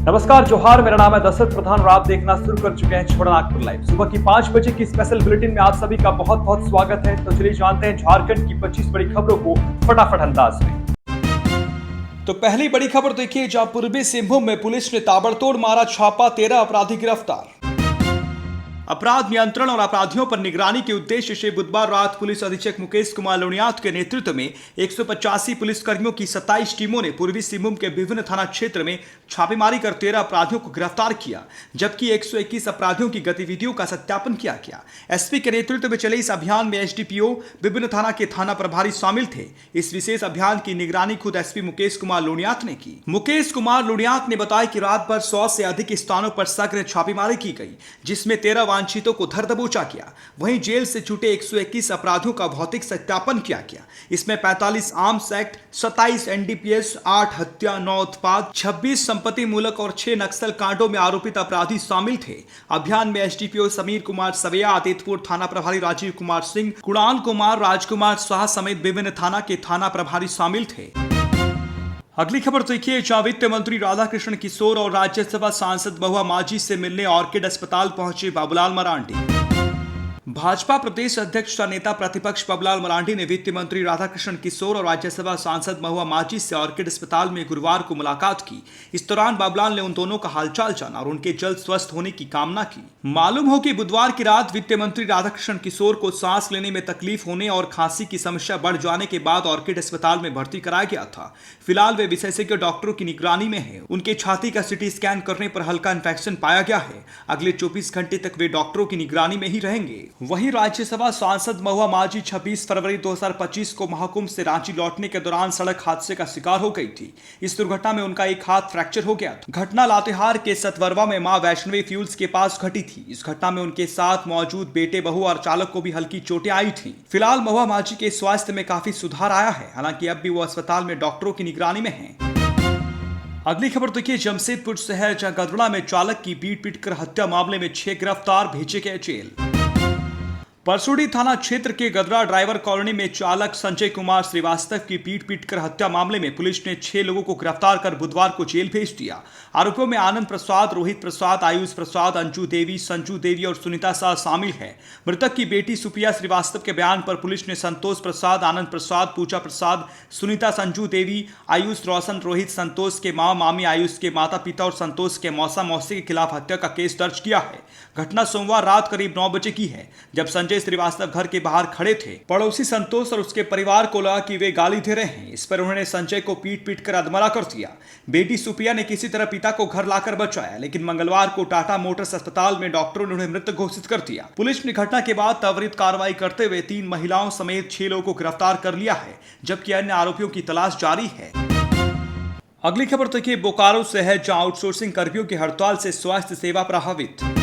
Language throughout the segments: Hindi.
नमस्कार, जोहार। मेरा नाम है दशरथ प्रधान और आप देखना शुरू कर चुके हैं छोटा नागपुर लाइव। सुबह की 5 बजे की स्पेशल बुलेटिन में आप सभी का बहुत बहुत स्वागत है। तो चलिए जानते हैं झारखंड की 25 बड़ी खबरों को फटाफट अंदाज में। तो पहली बड़ी खबर देखिए, जहां पूर्वी सिंहभूम में पुलिस ने ताबड़तोड़ मारा छापा, 13 अपराधी गिरफ्तार। अपराध नियंत्रण और अपराधियों पर निगरानी के उद्देश्य से बुधवार रात पुलिस अधीक्षक मुकेश कुमार लोनियात के नेतृत्व में 185 पुलिसकर्मियों की 27 टीमों ने पूर्वी सिंहभूम के विभिन्न थाना क्षेत्र में छापेमारी कर 13 अपराधियों को गिरफ्तार किया, जबकि 121 अपराधियों की गतिविधियों का सत्यापन किया गया। एसपी के नेतृत्व में चले इस अभियान में एसडीपीओ, विभिन्न थाना के थाना प्रभारी शामिल थे। इस विशेष अभियान की निगरानी खुद एसपी मुकेश कुमार लोनियात ने की। मुकेश कुमार लोनियात ने बताया कि रात भर 100 से अधिक स्थानों पर सघन छापेमारी की गई, जिसमें 13 वांछितों को धर दबोचा गया। वहीं जेल से छूटे 121 अपराधियों का भौतिक सत्यापन किया गया। इसमें 45 आर्म्स एक्ट, 27 एनडीपीएस, 8 हत्या, 9 उत्पाद, 26 संपत्ति मूलक और 6 नक्सल कांडों में आरोपित अपराधी शामिल थे। अभियान में एसडीपीओ समीर कुमार सवैया, आदित्यपुर थाना प्रभारी राजीव कुमार सिंह, कुणाल कुमार, राजकुमार शाह समेत विभिन्न थाना के थाना प्रभारी शामिल थे। अगली खबर देखिए, जहां वित्त मंत्री राधाकृष्ण किशोर और राज्यसभा सांसद महुआ माझी से मिलने ऑर्किड अस्पताल पहुंचे बाबूलाल मरांडी। भाजपा प्रदेश अध्यक्ष और नेता प्रतिपक्ष बाबूलाल मरांडी ने वित्त मंत्री राधाकृष्ण किशोर और राज्यसभा सांसद महुआ माझी से ऑर्किड अस्पताल में गुरुवार को मुलाकात की। इस दौरान बाबूलाल ने उन दोनों का हालचाल जाना और उनके जल्द स्वस्थ होने की कामना की। मालूम हो कि बुधवार की रात वित्त मंत्री राधाकृष्ण किशोर को सांस लेने में तकलीफ होने और खांसी की समस्या बढ़ जाने के बाद ऑर्किड अस्पताल में भर्ती कराया गया था। फिलहाल वे विशेषज्ञ डॉक्टरों की निगरानी में है। उनके छाती का सिटी स्कैन करने पर हल्का इन्फेक्शन पाया गया है। अगले 24 घंटे तक वे डॉक्टरों की निगरानी में ही रहेंगे। वहीं राज्यसभा सांसद महुआ माझी 26 फरवरी 2025 को महाकुंभ से रांची लौटने के दौरान सड़क हादसे का शिकार हो गई थी। इस दुर्घटना में उनका एक हाथ फ्रैक्चर हो गया था। घटना लातेहार के सतवरवा में मां वैष्णवी फ्यूल्स के पास घटी थी। इस घटना में उनके साथ मौजूद बेटे, बहू और चालक को भी हल्की चोटें आई थी। फिलहाल महुआ माझी के स्वास्थ्य में काफी सुधार आया है। हालांकि अब भी वो अस्पताल में डॉक्टरों की निगरानी में हैं। अगली खबर देखिए, जमशेदपुर शहर जहां गदड़ा में चालक की पीट कर हत्या मामले में 6 गिरफ्तार, भेजे गए जेल। परसुडी थाना क्षेत्र के गदरा ड्राइवर कॉलोनी में चालक संजय कुमार श्रीवास्तव की पीट कर हत्या मामले में पुलिस ने 6 लोगों को गिरफ्तार कर बुधवार को जेल भेज दिया। आरोपियों में आनंद प्रसाद, रोहित प्रसाद, आयुष प्रसाद, अंजू देवी, संजू देवी और सुनीता शाह शामिल है। मृतक की बेटी सुप्रिया श्रीवास्तव के बयान पर पुलिस ने संतोष प्रसाद, आनंद प्रसाद, पूजा प्रसाद, सुनीता, संजू देवी, आयुष, रोशन, रोहित, संतोष के मां, मामी, आयुष के माता पिता और संतोष के मौसा मौसी के खिलाफ हत्या का केस दर्ज किया है। घटना सोमवार रात करीब 9 बजे की है, जब संजय श्रीवास्तव घर के बाहर खड़े थे। पड़ोसी संतोष और उसके परिवार को लगा कि वे गाली दे रहे हैं। इस पर उन्होंने संजय को पीट कर अधमरा कर दिया। बेटी सुप्रिया ने किसी तरह पिता को घर लाकर बचाया, लेकिन मंगलवार को टाटा मोटर्स अस्पताल में डॉक्टरों ने उन्हें मृत घोषित कर दिया। पुलिस ने घटना के बाद त्वरित कार्रवाई करते हुए 3 महिलाओं समेत 6 लोगों को गिरफ्तार कर लिया है, जबकि अन्य आरोपियों की तलाश जारी है। अगली खबर देखिए, बोकारो से है, जहां आउटसोर्सिंग कर्मियों की हड़ताल से स्वास्थ्य सेवा प्रभावित।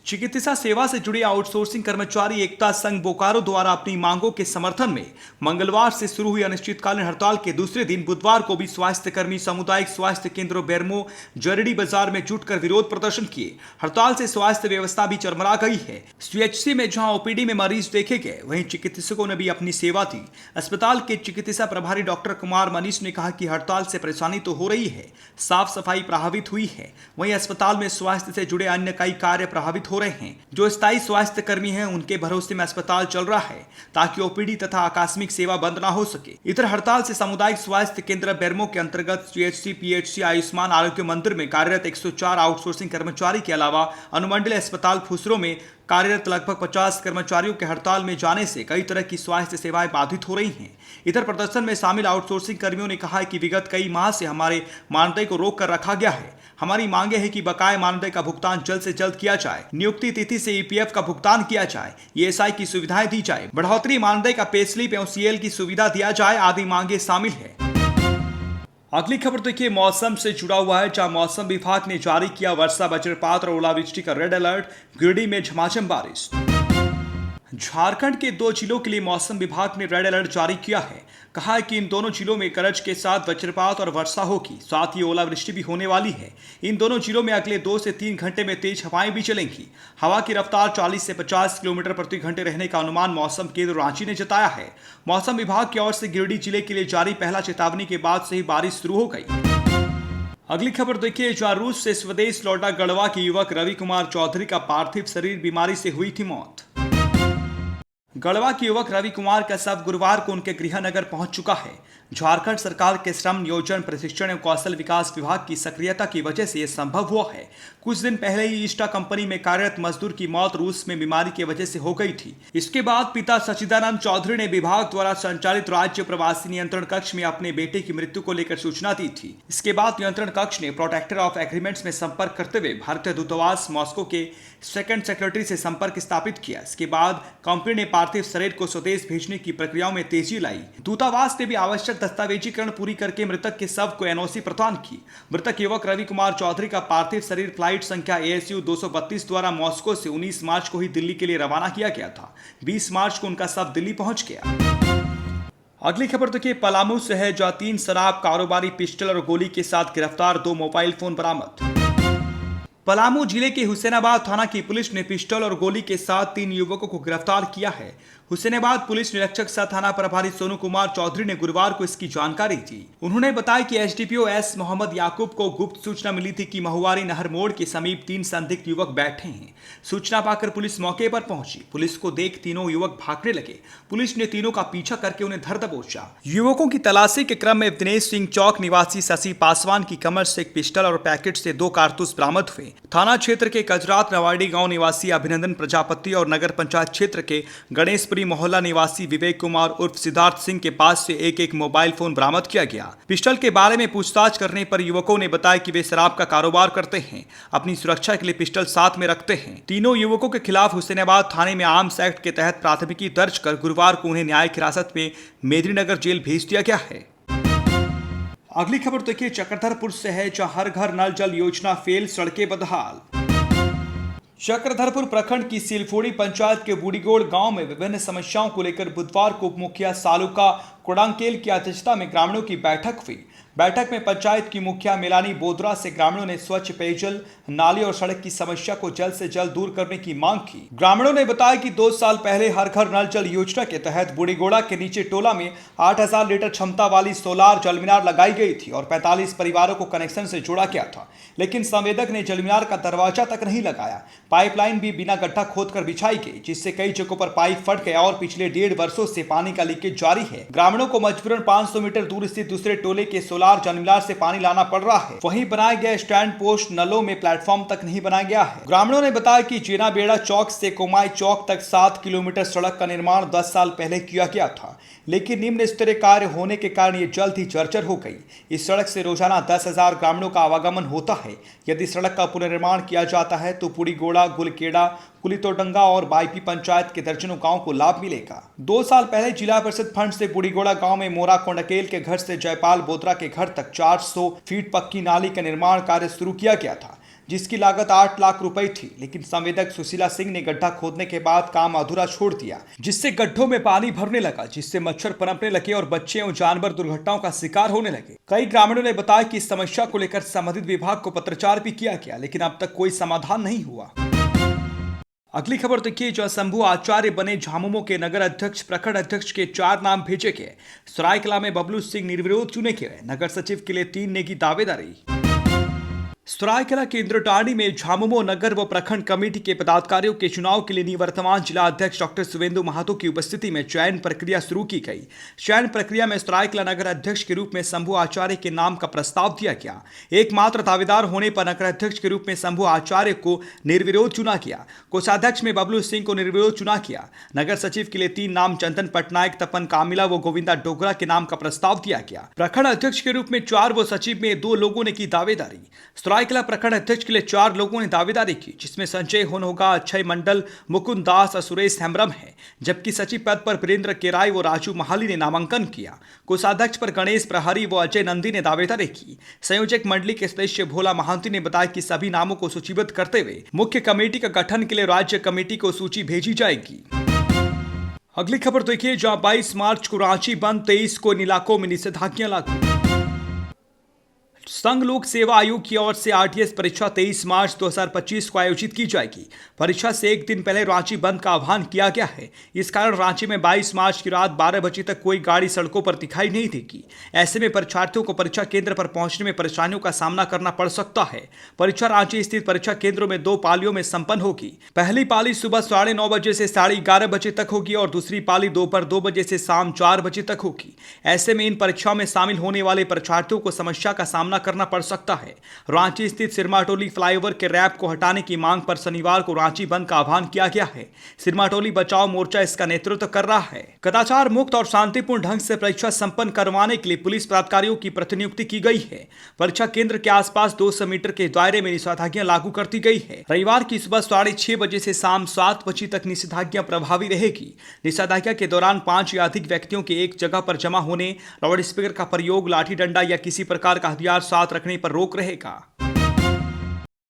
चिकित्सा सेवा से जुड़े आउटसोर्सिंग कर्मचारी एकता संघ बोकारो द्वारा अपनी मांगों के समर्थन में मंगलवार से शुरू हुई अनिश्चितकालीन हड़ताल के दूसरे दिन बुधवार को भी स्वास्थ्य कर्मी सामुदायिक स्वास्थ्य केंद्रों बेरमो, जरडी बाजार में जुटकर विरोध प्रदर्शन किए। हड़ताल से स्वास्थ्य व्यवस्था भी चरमरा गई है। सीएचसी में जहां ओपीडी में मरीज देखे गए, वहीं चिकित्सकों ने भी अपनी सेवा दी। अस्पताल के चिकित्सा प्रभारी डॉक्टर कुमार मनीष ने कहा कि हड़ताल से परेशानी तो हो रही है, साफ सफाई प्रभावित हुई है, वहीं अस्पताल में स्वास्थ्य से जुड़े अन्य कई कार्य प्रभावित हो रहे हैं। जो स्थायी स्वास्थ्य कर्मी हैं, उनके भरोसे में अस्पताल चल रहा है ताकि ओपीडी तथा आकस्मिक सेवा बंद ना हो सके। इधर हड़ताल से सामुदायिक स्वास्थ्य केंद्र बेरमो के अंतर्गत सीएचसी, पीएचसी, आयुष्मान आरोग्य मंदिर में कार्यरत 104 आउटसोर्सिंग कर्मचारी के अलावा अनुमंडलीय अस्पताल फुसरो में कार्यरत लगभग 50 कर्मचारियों के हड़ताल में जाने से कई तरह की स्वास्थ्य सेवाएं बाधित हो रही हैं। इधर प्रदर्शन में शामिल आउटसोर्सिंग कर्मियों ने कहा है कि विगत कई माह से हमारे मानदेय को रोक कर रखा गया है। हमारी मांगे है कि बकाया मानदेय का भुगतान जल्द से जल्द किया जाए, नियुक्ति तिथि से ईपीएफ का भुगतान किया जाए, ईएसआई की सुविधाएं दी जाए, बढ़ोतरी मानदेय का पे स्लिप एवं सीएल की सुविधा दिया जाए आदि मांगे शामिल है। अगली खबर देखिए, मौसम से जुड़ा हुआ है, जहां मौसम विभाग ने जारी किया वर्षा, वज्रपात और ओलावृष्टि का रेड अलर्ट। गिरिडीह में झमाझम बारिश। झारखंड के 2 जिलों के लिए मौसम विभाग ने रेड अलर्ट जारी किया है। कहा है कि इन दोनों जिलों में गरज के साथ वज्रपात और वर्षा होगी, साथ ही ओलावृष्टि भी होने वाली है। इन दोनों जिलों में अगले 2 से 3 घंटे में तेज हवाएं भी चलेंगी। हवा की रफ्तार 40 से 50 किलोमीटर प्रति घंटे रहने का अनुमान मौसम केंद्र रांची ने जताया है। मौसम विभाग की ओर से गिरिडीह जिले के लिए जारी पहला चेतावनी के बाद से ही बारिश शुरू हो गई। अगली खबर देखिए, जहां रूस से स्वदेश लौटा गढ़वा के युवक रवि कुमार चौधरी का पार्थिव शरीर बीमारी से हुई थी मौत। गढ़वा के युवक रवि कुमार का शव गुरुवार को उनके गृहनगर पहुंच चुका है। झारखंड सरकार के श्रम नियोजन प्रशिक्षण एवं कौशल विकास विभाग की सक्रियता की वजह से यह संभव हुआ है। कुछ दिन पहले ही ईस्टा कंपनी में कार्यरत मजदूर की मौत रूस में बीमारी की वजह से हो गई थी। इसके बाद पिता सचिदानंद चौधरी ने विभाग द्वारा संचालित राज्य प्रवासी नियंत्रण कक्ष में अपने बेटे की मृत्यु को लेकर सूचना दी थी। इसके बाद नियंत्रण कक्ष ने प्रोटेक्टर ऑफ एग्रीमेंट्स में संपर्क करते हुए भारतीय दूतावास मॉस्को के सेकंड सेक्रेटरी से संपर्क स्थापित किया। इसके बाद कंपनी ने पार्थिव शरीर को स्वदेश भेजने की प्रक्रियाओं में तेजी लाई। दूतावास ने भी आवश्यक दस्तावेजीकरण पूरी करके मृतक के शव को एनओसी प्रदान की। मृतक युवक रवि कुमार चौधरी का पार्थिव शरीर फ्लाइट संख्या ASU 232 द्वारा मॉस्को से 19 मार्च को ही दिल्ली के लिए रवाना किया गया था। 20 मार्च को उनका शव दिल्ली पहुंच गया। अगली खबर देखिए, पलामू से है, जहां 3 शराब कारोबारी पिस्टल और गोली के साथ गिरफ्तार, 2 मोबाइल फोन बरामद। पलामू जिले के हुसैनाबाद थाना की पुलिस ने पिस्टल और गोली के साथ 3 युवकों को गिरफ्तार किया है। हुसैनाबाद पुलिस निरीक्षक सह थाना प्रभारी सोनू कुमार चौधरी ने गुरुवार को इसकी जानकारी दी। उन्होंने बताया कि एसडीपीओ एस मोहम्मद याकूब को गुप्त सूचना मिली थी कि महुआरी नहर मोड़ के समीप 3 संदिग्ध युवक बैठे हैं। सूचना पाकर पुलिस मौके पर पहुंची। पुलिस को देख तीनों युवक भागने लगे। पुलिस ने तीनों का पीछा करके उन्हें धर दबोचा। युवकों की तलाशी के क्रम में दिनेश सिंह चौक निवासी शशि पासवान की कमर से एक पिस्टल और पैकेट से 2 कारतूस बरामद हुए। थाना क्षेत्र के कजरात नवाड़ी गांव निवासी अभिनंदन प्रजापति और नगर पंचायत क्षेत्र के गणेशपुरी मोहल्ला निवासी विवेक कुमार उर्फ सिद्धार्थ सिंह के पास से एक मोबाइल फोन बरामद किया गया। पिस्टल के बारे में पूछताछ करने पर युवकों ने बताया कि वे शराब का कारोबार करते हैं, अपनी सुरक्षा के लिए पिस्टल साथ में रखते हैं। तीनों युवकों के खिलाफ हुसैनाबाद थाने में आर्म्स एक्ट के तहत प्राथमिकी दर्ज कर गुरुवार को उन्हें न्यायिक हिरासत में मेदिनीनगर जेल भेज दिया गया है। अगली खबर देखिए, चक्रधरपुर से है, जहां हर घर नल जल योजना फेल, सड़कें बदहाल। चक्रधरपुर प्रखंड की सिलफोड़ी पंचायत के बूढ़ीगोड़ गांव में विभिन्न समस्याओं को लेकर बुधवार को उप मुखिया सालुका कोडांकेल की अध्यक्षता में ग्रामीणों की बैठक हुई। बैठक में पंचायत की मुखिया मेलानी बोदरा से ग्रामीणों ने स्वच्छ पेयजल, नाली और सड़क की समस्या को जल्द से जल्द दूर करने की मांग की। ग्रामीणों ने बताया कि 2 साल पहले हर घर नल जल योजना के तहत बूढ़ीगोड़ा के नीचे टोला में 8000 लीटर क्षमता वाली सोलार जलमीनार लगाई गई थी और 45 परिवारों को कनेक्शन से जोड़ा गया था, लेकिन संवेदक ने जलमीनार का दरवाजा तक नहीं लगाया। पाइपलाइन भी बिना गड्ढा खोदकर बिछाई गई, जिससे कई जगहों पर पाइप फट गया और पिछले 1.5 वर्षों से पानी का लीकेज जारी है। ग्रामीणों को मजबूरन 500 मीटर दूर स्थित दूसरे टोले के सोलार जलमीनार से पानी लाना पड़ रहा है। वहीं बनाए गए स्टैंड पोस्ट नलों में प्लेटफॉर्म तक नहीं बनाया गया है। ग्रामीणों ने बताया कि जेना बेड़ा चौक से कोमाई चौक तक 7 किलोमीटर सड़क का निर्माण 10 साल पहले किया गया था, लेकिन निम्न स्तरीय कार्य होने के कारण ये जल्द ही जर्जर हो गई। इस सड़क से रोजाना 10,000 ग्रामीणों का आवागमन होता है। यदि सड़क का पुनर्निर्माण किया जाता है तो पुड़ीगोड़ा, गुलकेड़ा, कुलितोडंगा और बाईपी पंचायत के दर्जनों गांव को लाभ मिलेगा। 2 साल पहले जिला परिषद फंड से बुढ़ीगोड़ा गांव में मोरा कोंडकेल के घर से जयपाल बोत्रा के घर तक 400 फीट पक्की नाली का निर्माण कार्य शुरू किया गया था, जिसकी लागत 8 लाख रुपए थी, लेकिन संवेदक सुशीला सिंह ने गड्ढा खोदने के बाद काम अधूरा छोड़ दिया, जिससे गड्ढों में पानी भरने लगा, जिससे मच्छर पनपने लगे और बच्चे और जानवर दुर्घटनाओं का शिकार होने लगे। कई ग्रामीणों ने बताया कि इस समस्या को लेकर संबंधित विभाग को पत्राचार भी किया गया, लेकिन अब तक कोई समाधान नहीं हुआ। अगली खबर देखिए, जो शंभू आचार्य बने झामुमो के नगर अध्यक्ष प्रखंड अध्यक्ष के 4 नाम भेजे गए। सरायकला में बबलू सिंह निर्विरोध चुने गए। नगर सचिव के लिए 3 ने की दावेदारी। सरायकेला के इंद्रटांडी में झामुमो नगर व प्रखंड कमेटी के पदाधिकारियों के चुनाव के लिए निवर्तमान जिला अध्यक्ष डॉक्टर सुवेंदु महातो की उपस्थिति में चयन प्रक्रिया शुरू की गई। चयन प्रक्रिया में सरायकेला नगर अध्यक्ष के रूप में शंभू आचार्य के नाम का प्रस्ताव दिया गया। एकमात्र दावेदार होने पर नगर अध्यक्ष के रूप में शंभू आचार्य को निर्विरोध चुना गया। कोषाध्यक्ष में बबलू सिंह को निर्विरोध चुना गया। नगर सचिव के लिए 3 नाम चंदन पटनायक, तपन कामिला व गोविंदा डोगरा के नाम का प्रस्ताव दिया गया। प्रखंड अध्यक्ष के रूप में 4 व सचिव में 2 लोगों ने की दावेदारी। सरायकेला प्रखंड अध्यक्ष के लिए 4 लोगों ने दावेदारी की, जिसमें संजय होनहोगा, अक्षय मंडल, मुकुंद दास और सुरेश हेम्ब्रम है, जबकि सचिव पद पर वीरेंद्र केराय व राजू महाली ने नामांकन किया। कोषाध्यक्ष पर गणेश प्रहरी व अजय नंदी ने दावेदारी की। संयोजक मंडली के सदस्य भोला महांती ने बताया कि सभी नामों को सूचीबद्ध करते हुए मुख्य कमेटी का गठन के लिए राज्य कमेटी को सूची भेजी जाएगी। अगली खबर देखिए, जहां 22 मार्च को रांची बंद, 23 को इन इलाकों में निषेधाज्ञा लागू। संघ लोक सेवा आयोग की ओर से आरटीएस परीक्षा 23 मार्च 2025 को आयोजित की जाएगी। परीक्षा से एक दिन पहले रांची बंद का आह्वान किया गया है। इस कारण रांची में 22 मार्च की रात 12 बजे तक कोई गाड़ी सड़कों पर दिखाई नहीं देगी। ऐसे में परीक्षार्थियों को परीक्षा केंद्र पर पहुंचने में परेशानियों का सामना करना पड़ सकता है। परीक्षा रांची स्थित परीक्षा केंद्रों में 2 पालियों में संपन्न होगी। पहली पाली सुबह 9:30 बजे से 11:30 बजे तक होगी और दूसरी पाली दोपहर 2 बजे से शाम 4 बजे तक होगी। ऐसे में इन परीक्षाओं में शामिल होने वाले परीक्षार्थियों को समस्या का सामना करना पड़ सकता है। रांची स्थित सिरमाटोली फ्लाईओवर के रैप को हटाने की मांग पर शनिवार को रांची बंद का आह्वान किया गया है। सिरमाटोली बचाओ मोर्चा इसका नेतृत्व कर रहा है। कदाचार मुक्त और शांतिपूर्ण ढंग से परीक्षा संपन्न करवाने के लिए पुलिस पदाधिकारियों की प्रतिनियुक्ति की गई है। परीक्षा केंद्र के आसपास 200 मीटर के दायरे में निषेधाज्ञा लागू कर दी गई है। रविवार की सुबह 6:30 बजे से शाम 7 बजे तक निषेधाज्ञा प्रभावी रहेगी। निषेधाज्ञा के दौरान 5 या अधिक व्यक्तियों के एक जगह पर जमा होने, लाउड स्पीकर का प्रयोग, लाठी डंडा या किसी प्रकार का हथियार साथ रखने पर रोक रहेगा।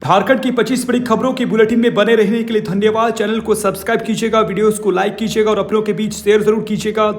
झारखंड की 25 बड़ी खबरों की बुलेटिन में बने रहने के लिए धन्यवाद। चैनल को सब्सक्राइब कीजिएगा, वीडियोस को लाइक कीजिएगा और अपनों के बीच शेयर जरूर कीजिएगा।